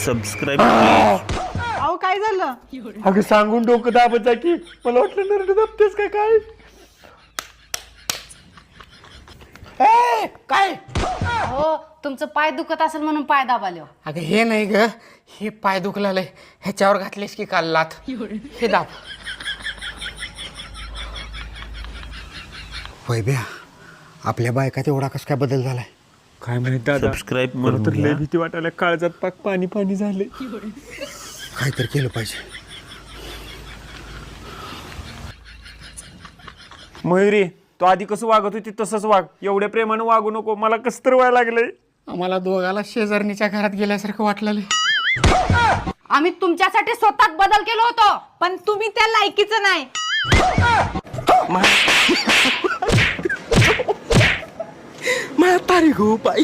Subscribe please. अहो काय झालं? अगं सांगून डोकं दाबायचं की मला वाटलं नरड दाबतेस का काय. काय हो तुमचं पाय दुखत असेल म्हणून पाय दाबाले. अगं हे नाही ग, हे पाय दुखलाय ह्याच्यावर घातलेस की काल लात, हे दाब. वैभ्या आपल्या बायका तेवढा कस काय बदल झालाय काय माहित दादा. सबस्क्राईब मला म्हणून तर लय घ्या. भीती वाटायला, काळजात पाक पाणी पाणी झाले. काहीतरी केलं पाहिजे. मयुरी तू आधी कसं वागत होती तसंच वाग, एवढ्या प्रेमानं वागू नको, मला कसं तर व्हायला लागलंय. आम्हाला दोघाला शेजारणीच्या घरात गेल्यासारखं वाटलं. आम्ही तुमच्यासाठी स्वतःच बदल केलो होतो. पण तुम्ही त्या लायकीचं नाही. तारीख हो पाय